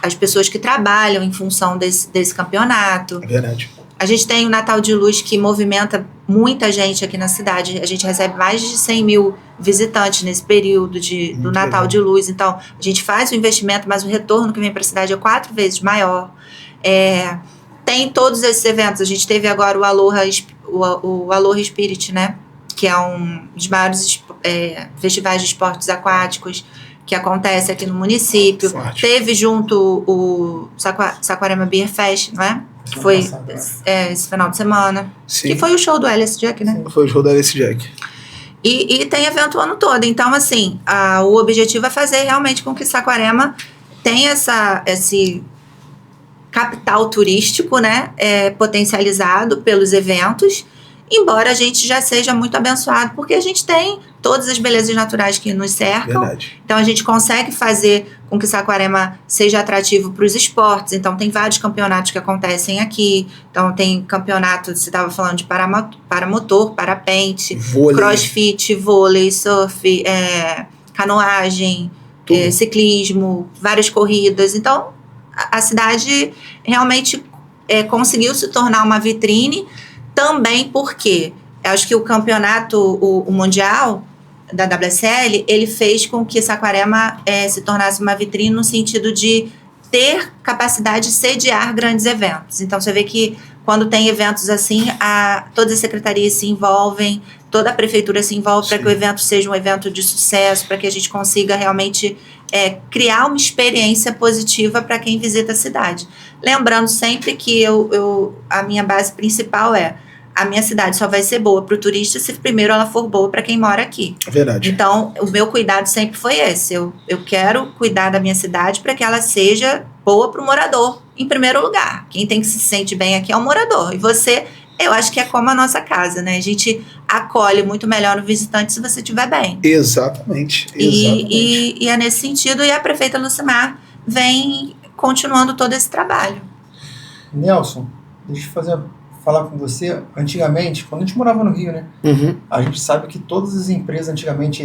as pessoas que trabalham em função desse campeonato. É verdade. A gente tem o Natal de Luz que movimenta muita gente aqui na cidade. A gente recebe mais de 100 mil visitantes nesse período do Natal de Luz. Então, a gente faz o investimento, mas o retorno que vem para a cidade é 4 vezes maior. Tem todos esses eventos. A gente teve agora o Aloha Spirit, né? Que é um dos maiores festivais de esportes aquáticos que acontece aqui no município. Forte. Teve junto o Saquarema Beer Fest, não é? Que foi esse final de semana. Sim. Que foi o show do Alice Jack, né? Foi o show da Alice Jack. E tem evento o ano todo. Então, assim, o objetivo é fazer realmente com que Saquarema tenha esse capital turístico, né? Potencializado pelos eventos. Embora a gente já seja muito abençoado, porque a gente tem todas as belezas naturais que nos cercam. Verdade. Então, a gente consegue fazer com que Saquarema seja atrativo para os esportes. Então, tem vários campeonatos que acontecem aqui. Então, tem campeonato, você estava falando de paramotor, parapente, Vôlei. crossfit, vôlei, surf, canoagem, ciclismo, várias corridas. Então, a cidade realmente conseguiu se tornar uma vitrine. Também porque eu acho que o campeonato, o mundial da WSL, ele fez com que Saquarema se tornasse uma vitrine no sentido de ter capacidade de sediar grandes eventos. Então, você vê que quando tem eventos assim, todas as secretarias se envolvem, toda a prefeitura se envolve para que o evento seja um evento de sucesso, para que a gente consiga realmente criar uma experiência positiva para quem visita a cidade. Lembrando sempre que a minha base principal a minha cidade só vai ser boa para o turista se primeiro ela for boa para quem mora aqui. É verdade. Então, o meu cuidado sempre foi esse. Eu quero cuidar da minha cidade para que ela seja boa para o morador, em primeiro lugar. Quem tem que se sentir bem aqui é o morador. E você, eu acho que é como a nossa casa, né? A gente acolhe muito melhor o visitante se você estiver bem. Exatamente. E é nesse sentido, e a prefeita Lucimar vem continuando todo esse trabalho. Nelson, deixa eu falar com você. Antigamente, quando a gente morava no Rio, né? Uhum. A gente sabe que todas as empresas antigamente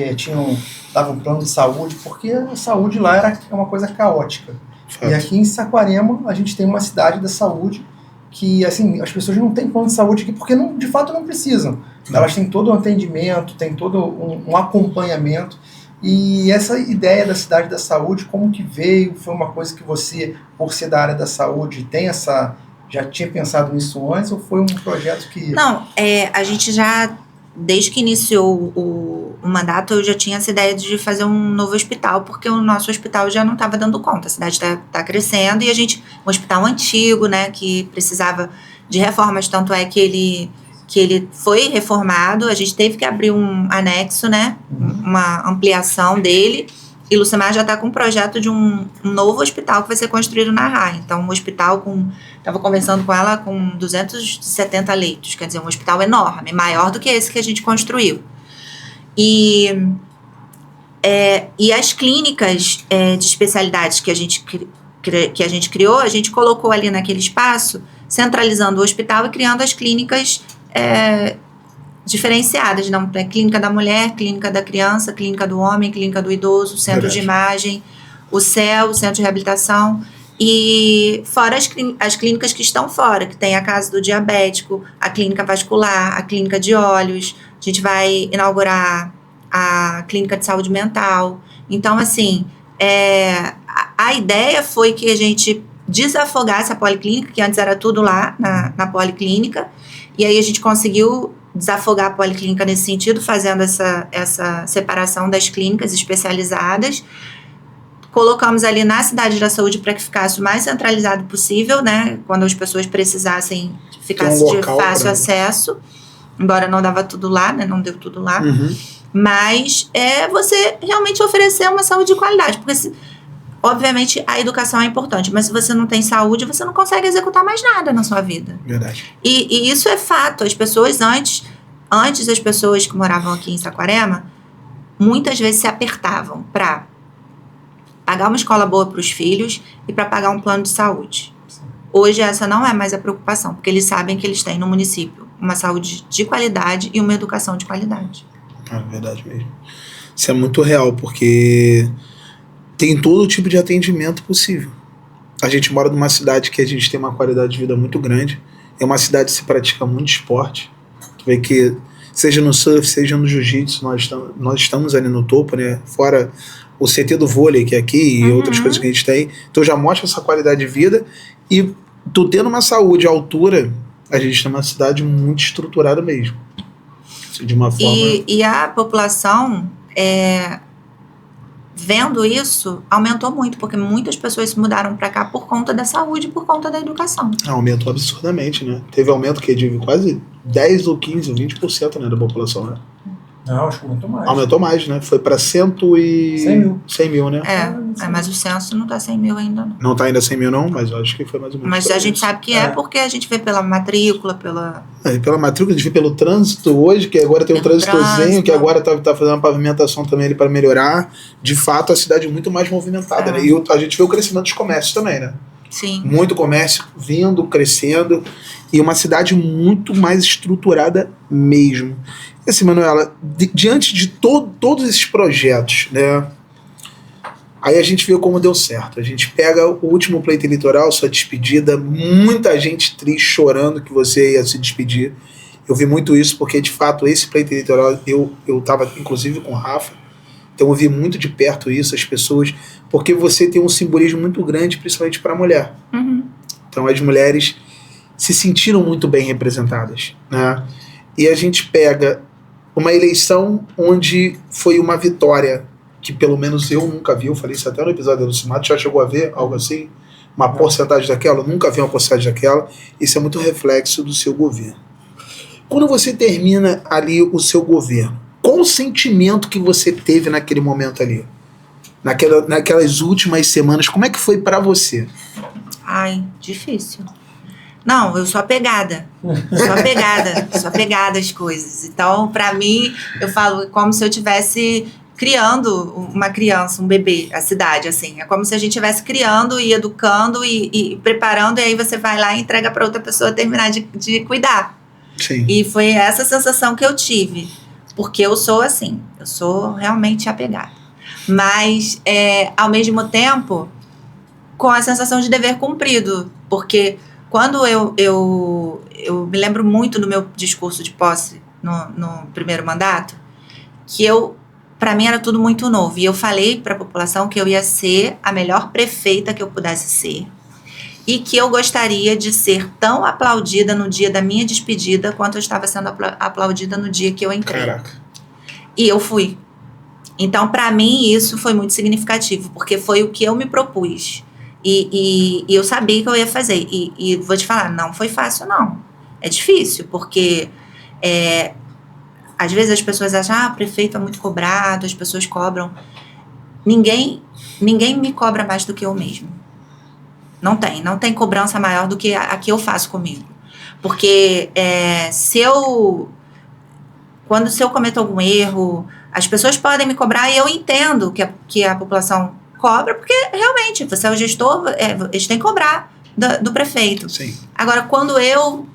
davam plano de saúde, porque a saúde lá era uma coisa caótica. Fato. E aqui em Saquarema, a gente tem uma cidade da saúde que, assim, as pessoas não têm plano de saúde aqui porque, de fato, não precisam. Elas têm todo um atendimento, têm todo um acompanhamento. E essa ideia da cidade da saúde, como que veio? Foi uma coisa que você, por ser da área da saúde, já tinha pensado nisso antes, ou foi um projeto que... Não, a gente já, desde que iniciou o mandato, eu já tinha essa ideia de fazer um novo hospital, porque o nosso hospital já não estava dando conta. A cidade está crescendo e um hospital antigo, né, que precisava de reformas, tanto é que ele foi reformado, a gente teve que abrir um anexo, né, uma ampliação dele, e Lucimar já está com um projeto de um novo hospital que vai ser construído na RAI. Então, um hospital estava conversando com ela, com 270 leitos, quer dizer, um hospital enorme, maior do que esse que a gente construiu. E as clínicas de especialidades que a gente criou, a gente colocou ali naquele espaço, centralizando o hospital e criando as clínicas diferenciadas, não? Clínica da mulher, clínica da criança, clínica do homem, clínica do idoso, centro de imagem, o CEL, o centro de reabilitação, e fora as clínicas que estão fora, que tem a casa do diabético, a clínica vascular, a clínica de olhos, a gente vai inaugurar a clínica de saúde mental. Então, assim, a ideia foi que a gente desafogasse a policlínica, que antes era tudo lá na policlínica, e aí a gente conseguiu desafogar a policlínica nesse sentido, fazendo essa separação das clínicas especializadas. Colocamos ali na cidade da saúde para que ficasse o mais centralizado possível, né? Quando as pessoas precisassem, ficasse de fácil acesso, embora não dava tudo lá, né? Não deu tudo lá. Uhum. Mas você realmente oferecer uma saúde de qualidade, porque obviamente a educação é importante, mas se você não tem saúde, você não consegue executar mais nada na sua vida. Verdade. E isso é fato. As pessoas antes as pessoas que moravam aqui em Saquarema, muitas vezes se apertavam para pagar uma escola boa para os filhos e para pagar um plano de saúde. Hoje essa não é mais a preocupação, porque eles sabem que eles têm no município uma saúde de qualidade e uma educação de qualidade. É verdade mesmo. Isso é muito real, porque tem todo tipo de atendimento possível. A gente mora numa cidade que a gente tem uma qualidade de vida muito grande. É uma cidade que se pratica muito esporte. Tu vê que, seja no surf, seja no jiu-jitsu, nós estamos ali no topo, né? Fora o CT do vôlei, que é aqui, e outras coisas que a gente tem. Então já mostra essa qualidade de vida. E tu tendo uma saúde à altura, a gente tem uma cidade muito estruturada mesmo. De uma forma... E a população, vendo isso, aumentou muito, porque muitas pessoas se mudaram para cá por conta da saúde, por conta da educação. Aumentou absurdamente, né? Teve aumento que de quase 10 ou 15 ou 20%, né, da população, né? Não, acho que aumentou mais. Aumentou mais, né? Foi para 100 mil. 100 mil, né? Mas o censo não tá 100 mil ainda, não. Não tá ainda 100 mil, não, mas eu acho que foi mais ou menos. Mas a gente sabe que é porque a gente vê pela matrícula, pela matrícula, a gente vê pelo trânsito hoje, que agora tem um trânsitozinho, que agora tá fazendo uma pavimentação também ali para melhorar. De fato, a cidade é muito mais movimentada, né? E a gente vê o crescimento dos comércios também, né? Sim. Muito comércio vindo, crescendo, e uma cidade muito mais estruturada mesmo. E assim, Manuela, diante de todos esses projetos, né? Aí a gente viu como deu certo. A gente pega o último pleito eleitoral, sua despedida, muita gente triste, chorando que você ia se despedir. Eu vi muito isso, porque de fato esse pleito eleitoral, eu estava inclusive com o Rafa, então eu vi muito de perto isso, as pessoas, porque você tem um simbolismo muito grande, principalmente para a mulher. Então as mulheres se sentiram muito bem representadas, né? E a gente pega uma eleição onde foi uma vitória que pelo menos eu nunca vi, eu falei isso até no episódio do Lucimato, já chegou a ver algo assim? Uma porcentagem daquela? Eu nunca vi uma porcentagem daquela. Isso é muito reflexo do seu governo. Quando você termina ali o seu governo, qual o sentimento que você teve naquele momento ali? Naquelas últimas semanas, como é que foi pra você? Ai, difícil. Não, eu sou apegada. Sou apegada às coisas. Então, pra mim, eu falo como se eu tivesse criando uma criança, um bebê, a cidade, assim. É como se a gente estivesse criando e educando e preparando, e aí você vai lá e entrega para outra pessoa terminar de cuidar. Sim. E foi essa sensação que eu tive. Porque eu sou assim, eu sou realmente apegada. Mas, ao mesmo tempo, com a sensação de dever cumprido. Porque quando eu me lembro muito do meu discurso de posse no primeiro mandato, que para mim era tudo muito novo. E eu falei para a população que eu ia ser a melhor prefeita que eu pudesse ser. E que eu gostaria de ser tão aplaudida no dia da minha despedida quanto eu estava sendo aplaudida no dia que eu entrei. Caraca. E eu fui. Então, para mim, isso foi muito significativo, porque foi o que eu me propus. E eu sabia que eu ia fazer. E vou te falar, não foi fácil, não. É difícil, porque... às vezes as pessoas acham, o prefeito é muito cobrado, as pessoas cobram. Ninguém me cobra mais do que eu mesmo. Não tem cobrança maior do que a que eu faço comigo. Porque se eu cometo algum erro, as pessoas podem me cobrar e eu entendo que a população cobra, porque realmente, você é o gestor, eles têm que cobrar do prefeito. Sim. Agora, quando eu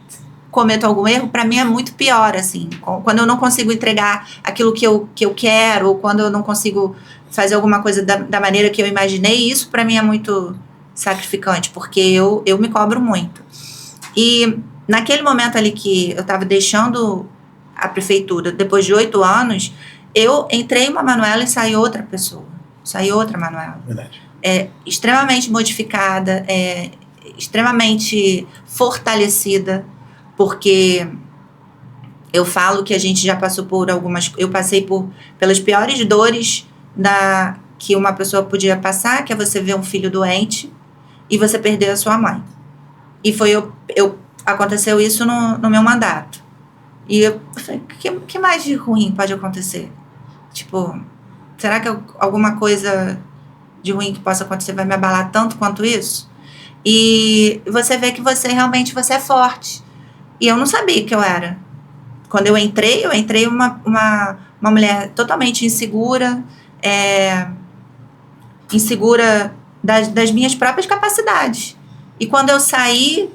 cometo algum erro, para mim é muito pior, assim. Quando eu não consigo entregar aquilo que eu quero, ou quando eu não consigo fazer alguma coisa da maneira que eu imaginei, isso para mim é muito sacrificante, porque eu me cobro muito. E naquele momento ali que eu estava deixando a prefeitura, depois de 8 anos, eu entrei uma Manuela e saiu outra pessoa. Saiu outra Manuela. Verdade. Extremamente modificada, extremamente fortalecida, porque eu falo que a gente já passou por eu passei pelas piores dores que uma pessoa podia passar, que é você ver um filho doente e você perder a sua mãe. E aconteceu isso no meu mandato. E eu falei, que mais de ruim pode acontecer? Tipo, será que alguma coisa de ruim que possa acontecer vai me abalar tanto quanto isso? E você vê que você é forte. E eu não sabia que eu era. Quando eu entrei uma mulher totalmente insegura, insegura das minhas próprias capacidades. E quando eu saí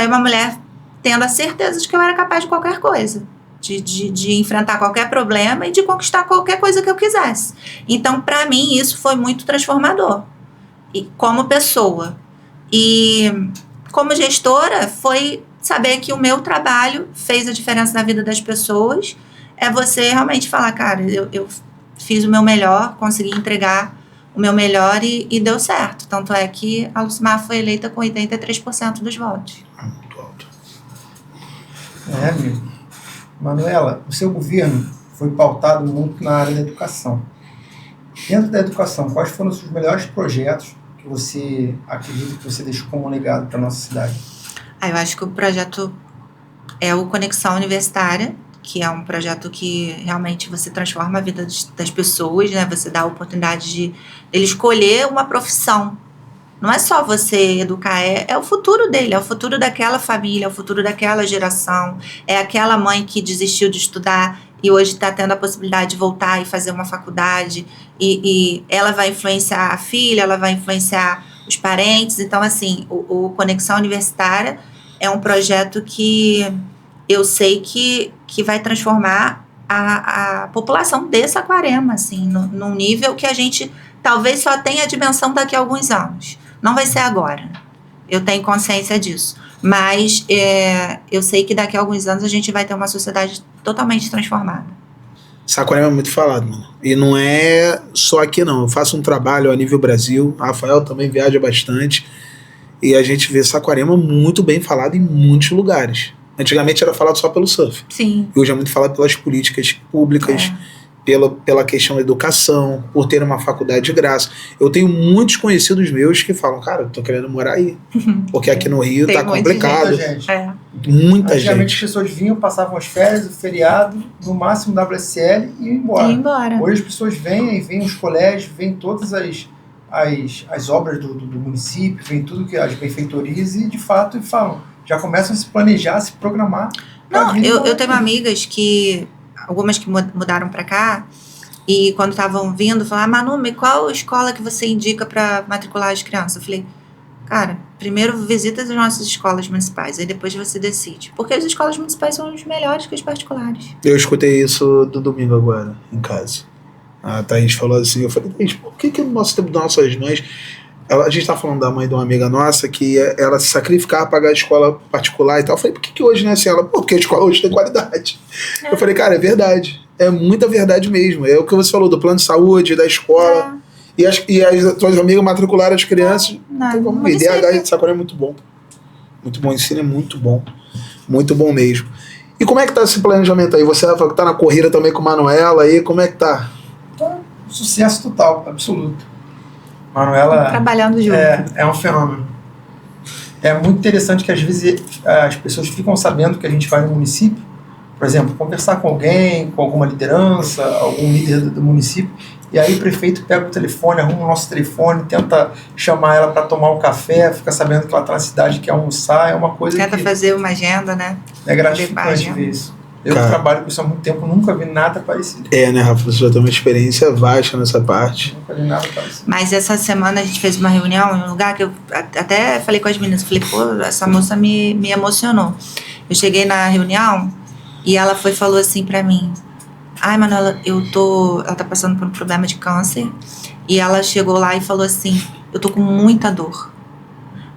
uma mulher tendo a certeza de que eu era capaz de qualquer coisa. De enfrentar qualquer problema e de conquistar qualquer coisa que eu quisesse. Então, para mim, isso foi muito transformador. E como pessoa. E como gestora, foi saber que o meu trabalho fez a diferença na vida das pessoas. É você realmente falar, cara, eu fiz o meu melhor, consegui entregar o meu melhor e deu certo. Tanto é que a Lucimar foi eleita com 83% dos votos. Muito alto. Amigo. Manuela, o seu governo foi pautado muito na área da educação. Dentro da educação, quais foram os seus melhores projetos que você acredita que você deixou como legado para a nossa cidade? Eu acho que o projeto é o Conexão Universitária, que é um projeto que realmente você transforma a vida das pessoas, né? Você dá a oportunidade de ele escolher uma profissão. Não é só você educar, é o futuro dele, é o futuro daquela família, é o futuro daquela geração, é aquela mãe que desistiu de estudar e hoje está tendo a possibilidade de voltar e fazer uma faculdade, e ela vai influenciar a filha, ela vai influenciar os parentes. Então, assim, o Conexão Universitária é um projeto que eu sei que vai transformar a população de Saquarema, assim, num nível que a gente talvez só tenha a dimensão daqui a alguns anos. Não vai ser agora, eu tenho consciência disso, mas eu sei que daqui a alguns anos a gente vai ter uma sociedade totalmente transformada. Saquarema é muito falado, mano. E não é só aqui, não. Eu faço um trabalho a nível Brasil, a Rafael também viaja bastante, e a gente vê Saquarema muito bem falado em muitos lugares. Antigamente era falado só pelo surf. Sim. E hoje é muito falado pelas políticas públicas, pela questão da educação, por ter uma faculdade de graça. Eu tenho muitos conhecidos meus que falam, cara, eu tô querendo morar aí. Porque aqui no Rio tá complicado. Muita gente. Muita Antigamente gente. as pessoas vinham, passavam as férias, o feriado, no máximo WSL e iam embora. Hoje as pessoas vêm os colégios, vêm todas as obras do município, vêm tudo que as benfeitorias e de fato falam, já começam a se planejar, a se programar. Não, eu tenho amigas que algumas que mudaram para cá, e quando estavam vindo, falaram, Manu, qual escola que você indica para matricular as crianças? Eu falei, cara, primeiro visita as nossas escolas municipais, aí depois você decide. Porque as escolas municipais são os melhores que as particulares. Eu escutei isso do domingo agora, em casa. A Thaís falou assim, eu falei, Thaís, por que no nosso tempo das nossas mães... a gente tá falando da mãe de uma amiga nossa que ela se sacrificava para pagar a escola particular e tal. Eu falei, por que hoje não é assim? Ela, porque a escola hoje tem qualidade. Eu falei, cara, é verdade. É muita verdade mesmo. É o que você falou do plano de saúde, da escola. E as suas amigas matricularam as crianças. Então, vamos ver. DH de Saquarema é muito bom. Muito bom. O ensino é muito bom. Muito bom mesmo. E como é que tá esse planejamento aí? Você tá na corrida também com a Manuela aí. Como é que tá? Sucesso total, absoluto. Manuela trabalhando junto. É um fenômeno. É muito interessante que às vezes as pessoas ficam sabendo que a gente vai no município, por exemplo, conversar com alguém, com alguma liderança, algum líder do município, e aí o prefeito pega o telefone, arruma o nosso telefone, tenta chamar ela para tomar um café, fica sabendo que ela está na cidade, quer almoçar, é uma coisa tenta fazer uma agenda, né? É gratificante ver isso. Eu trabalho com isso há muito tempo, nunca vi nada parecido. Né, Rafa? Você já tem uma experiência vasta nessa parte. Nunca vi nada parecido. Mas essa semana a gente fez uma reunião em um lugar que eu até falei com as meninas. Falei, pô, essa moça me emocionou. Eu cheguei na reunião e ela falou assim pra mim, ai, Manuela, ela tá passando por um problema de câncer. E ela chegou lá e falou assim, eu tô com muita dor,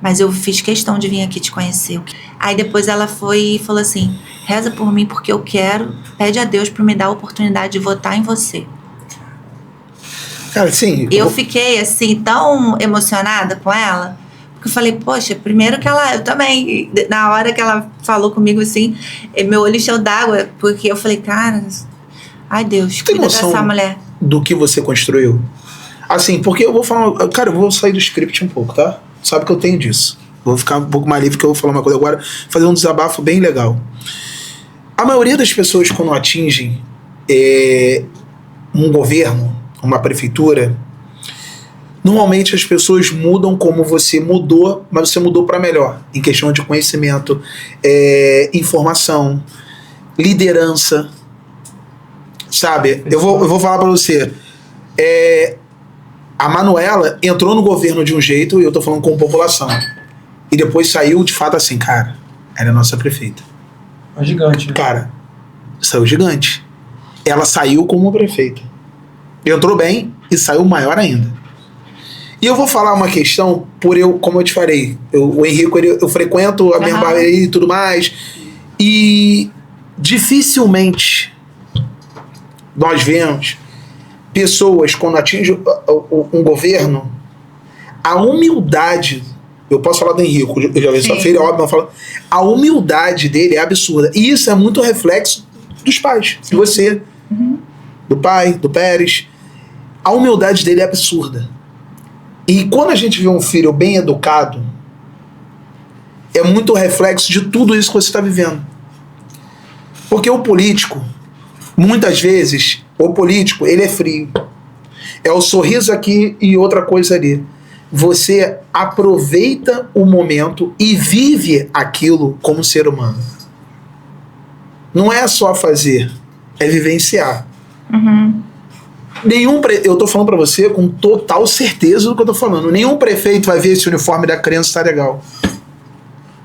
mas eu fiz questão de vir aqui te conhecer. Aí depois ela foi e falou assim, reza por mim porque eu quero, pede a Deus para me dar a oportunidade de votar em você. Cara, sim. Eu fiquei assim tão emocionada com ela, porque eu falei, poxa, primeiro que eu também, na hora que ela falou comigo assim, meu olho encheu d'água, porque eu falei, cara, ai Deus, cuida dessa mulher. Do que você construiu? Assim, porque eu vou falar, cara, eu vou sair do script um pouco, tá? Sabe que eu tenho disso. Vou ficar um pouco mais livre que eu vou falar uma coisa agora, fazer um desabafo bem legal. A maioria das pessoas, quando atingem um governo, uma prefeitura, normalmente as pessoas mudam como você mudou, mas você mudou para melhor, em questão de conhecimento, informação, liderança, sabe? Eu vou falar para você, a Manuela entrou no governo de um jeito, e eu tô falando com população, e depois saiu de fato assim, cara, Ela é nossa prefeita. É gigante, né? Cara, saiu gigante. Ela saiu como prefeita. Entrou bem e saiu maior ainda. E eu vou falar uma questão, como eu te falei, o Henrico, eu frequento a minha barbearia e tudo mais, e dificilmente nós vemos pessoas, quando atingem um governo, a humildade, eu posso falar do Henrico, eu já vi sua filha, óbvio, a humildade dele é absurda. E isso é muito reflexo dos pais, de você, do pai, do Pérez. A humildade dele é absurda. E quando a gente vê um filho bem educado, é muito reflexo de tudo isso que você está vivendo. Porque o político, muitas vezes, ele é frio. É o sorriso aqui e outra coisa ali. Você aproveita o momento e vive aquilo como ser humano. Não é só fazer, é vivenciar. Eu tô falando pra você com total certeza do que eu tô falando. Nenhum prefeito vai ver esse uniforme da criança tá legal.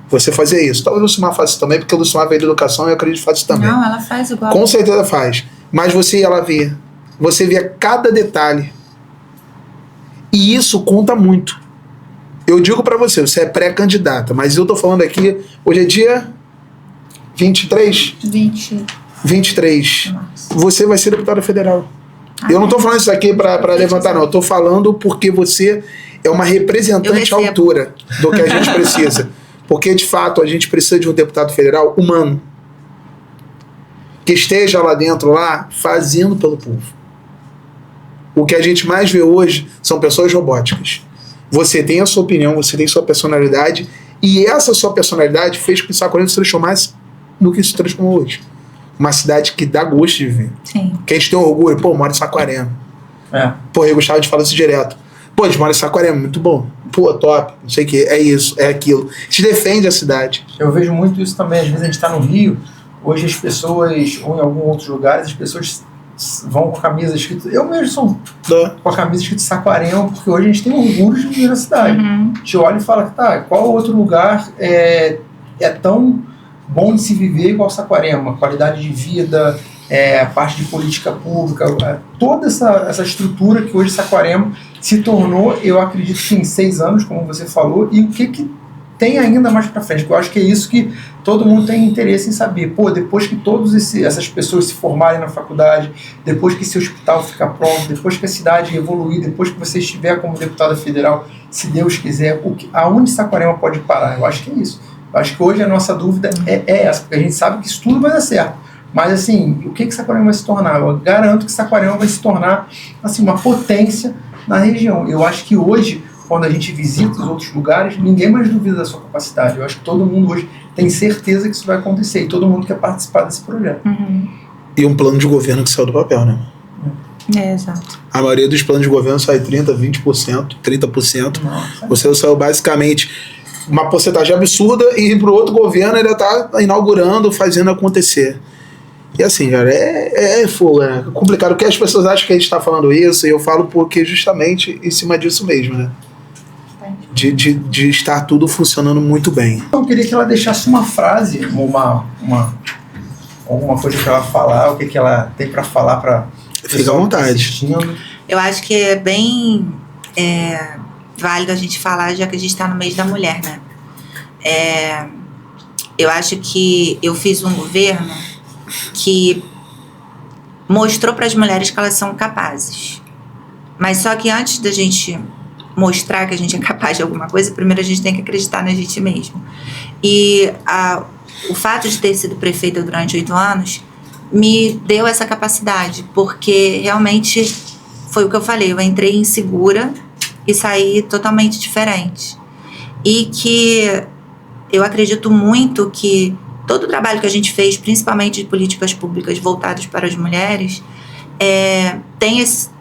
Você fazer isso. Talvez o Lucimar faça isso também, porque o Lucimar veio da educação e eu acredito que faz isso também. Não, ela faz igual. Com certeza faz. Mas você ia lá ver. Você vê cada detalhe. E isso conta muito. Eu digo pra você, você é pré-candidata, mas eu tô falando aqui, hoje é dia 23? 23. Você vai ser deputada federal. Eu não tô falando isso aqui pra levantar, não. Eu tô falando porque você é uma representante à altura do que a gente precisa. Porque, de fato, a gente precisa de um deputado federal humano. Que esteja lá dentro, fazendo pelo povo. O que a gente mais vê hoje são pessoas robóticas. Você tem a sua opinião, você tem sua personalidade, e essa sua personalidade fez com que Saquarema se transformasse no que se transformou hoje. Uma cidade que dá gosto de viver. Sim. Que a gente tem orgulho. Pô, mora em Saquarema. Pô, eu gostava de falar isso direto. Pô, a gente mora em Saquarema, muito bom. Pô, top, não sei o que, é isso, é aquilo. A gente defende a cidade. Eu vejo muito isso também. Às vezes a gente tá no Rio, hoje as pessoas, ou em alguns outros lugares, as pessoas vão com a camisa escrita... Eu mesmo sou com a camisa escrita Saquarema, porque hoje a gente tem orgulho de viver na cidade. A gente olha e fala, qual outro lugar é tão bom de se viver igual Saquarema? Qualidade de vida, a parte de política pública, toda essa estrutura que hoje Saquarema se tornou, eu acredito que em 6 anos, como você falou, e o que tem ainda mais para frente, porque eu acho que é isso que todo mundo tem interesse em saber. Pô, depois que todas essas pessoas se formarem na faculdade, depois que esse hospital ficar pronto, depois que a cidade evoluir, depois que você estiver como deputada federal, se Deus quiser, aonde Saquarema pode parar? Eu acho que é isso. Eu acho que hoje a nossa dúvida é essa, porque a gente sabe que isso tudo vai dar certo. Mas, assim, o que Saquarema vai se tornar? Eu garanto que Saquarema vai se tornar, assim, uma potência na região. Eu acho que hoje, quando a gente visita os outros lugares, ninguém mais duvida da sua capacidade. Eu acho que todo mundo hoje tem certeza que isso vai acontecer e todo mundo quer participar desse projeto. E um plano de governo que saiu do papel, né? Exato. A maioria dos planos de governo sai 30%, 20%, 30%. Nossa. Você saiu basicamente uma porcentagem absurda e pro outro governo ele tá inaugurando, fazendo acontecer. E assim, cara, é fogo, né? É complicado, porque as pessoas acham que a gente tá falando isso, e eu falo porque justamente em cima disso mesmo, né? De estar tudo funcionando muito bem. Eu queria que ela deixasse uma frase, alguma coisa para ela falar, o que ela tem para falar para Fica à vontade. Eu acho que é bem válido a gente falar, já que a gente está no mês da mulher, né? Eu acho que eu fiz um governo que mostrou para as mulheres que elas são capazes. Mas só que antes da gente mostrar que a gente é capaz de alguma coisa, primeiro a gente tem que acreditar na gente mesmo. E o fato de ter sido prefeita durante 8 anos me deu essa capacidade, porque realmente foi o que eu falei, eu entrei insegura e saí totalmente diferente. E que eu acredito muito que todo o trabalho que a gente fez, principalmente de políticas públicas voltadas para as mulheres,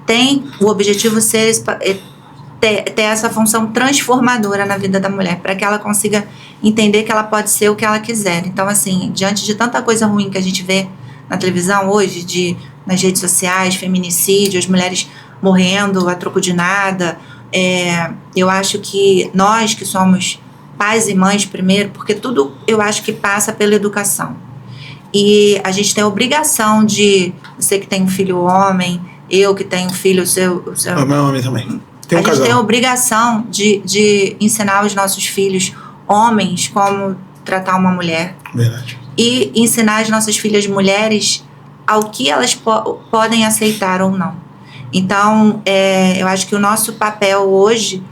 tem o objetivo ter essa função transformadora na vida da mulher, para que ela consiga entender que ela pode ser o que ela quiser. Então, assim, diante de tanta coisa ruim que a gente vê na televisão hoje, nas redes sociais, feminicídio, as mulheres morrendo a troco de nada, eu acho que nós que somos pais e mães primeiro, porque tudo eu acho que passa pela educação. E a gente tem a obrigação de, você que tem um filho homem, eu que tenho um filho, o seu meu homem também. Tem um a casal. gente tem a obrigação de ensinar os nossos filhos homens como tratar uma mulher. Verdade. E ensinar as nossas filhas mulheres ao que elas podem aceitar ou não. Então, eu acho que o nosso papel hoje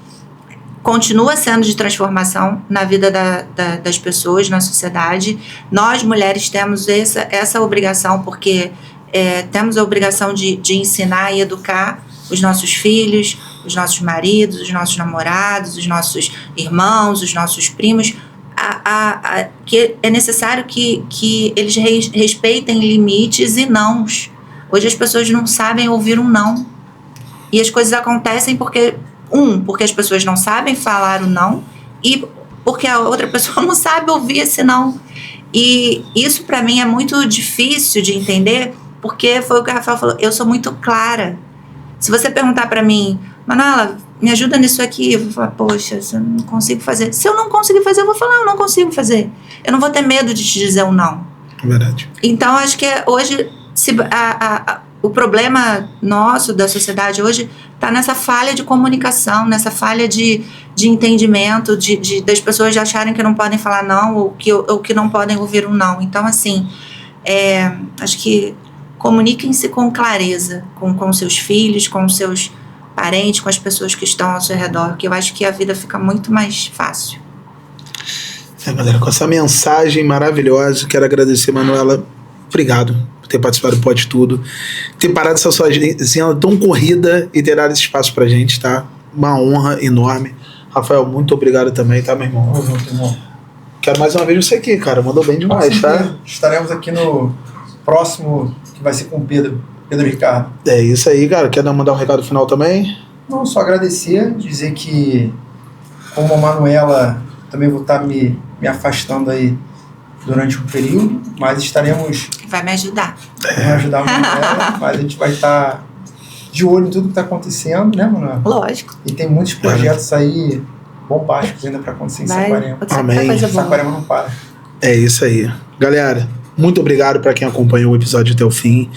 continua sendo de transformação na vida das pessoas, na sociedade. Nós, mulheres, temos essa obrigação, porque temos a obrigação de ensinar e educar os nossos filhos, os nossos maridos, os nossos namorados, os nossos irmãos, os nossos primos, que é necessário que eles respeitem limites e nãos. Hoje as pessoas não sabem ouvir um não. E as coisas acontecem porque as pessoas não sabem falar o não e porque a outra pessoa não sabe ouvir esse não. E isso para mim é muito difícil de entender, porque foi o que a Rafael falou, eu sou muito clara. Se você perguntar para mim, Manuela, me ajuda nisso aqui, eu vou falar, poxa, eu não consigo fazer. Se eu não conseguir fazer, eu vou falar, eu não consigo fazer. Eu não vou ter medo de te dizer um não. Verdade. Então, acho que hoje, o problema nosso, da sociedade hoje, está nessa falha de comunicação, nessa falha de entendimento, das pessoas acharem que não podem falar não, ou que não podem ouvir um não. Então, assim, acho que comuniquem-se com clareza, com seus filhos, com seus parentes, com as pessoas que estão ao seu redor, que eu acho que a vida fica muito mais fácil. Galera, com essa mensagem maravilhosa, quero agradecer, Manuela. Obrigado por ter participado do Pode Tudo, ter parado essa sua agenda tão corrida e ter dado esse espaço pra gente, tá? Uma honra enorme. Rafael, muito obrigado também, tá, meu irmão? Irmão. Quero mais uma vez você aqui, cara. Mandou bem demais, tá? Estaremos aqui no próximo, que vai ser com o Pedro Ricardo. É isso aí, cara. Quer mandar um recado final também? Não, só agradecer, dizer que como a Manuela, também vou estar me afastando aí durante um período, mas estaremos... Vai me ajudar. Vai ajudar a Manuela, mas a gente vai estar de olho em tudo que está acontecendo, né, Manuela? Lógico. E tem muitos projetos aí bombásticos ainda para acontecer em Saquarema. Amém. Saquarema não para. É isso aí. Galera, muito obrigado para quem acompanhou o episódio até o fim.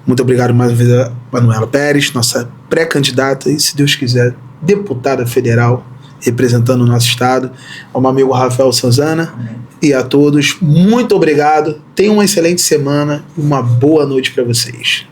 Muito obrigado mais uma vez a Manuela Pérez, nossa pré-candidata e, se Deus quiser, deputada federal, representando o nosso estado. Ao meu amigo Rafael Sanzana. Amém. E a todos, muito obrigado. Tenham uma excelente semana e uma boa noite para vocês.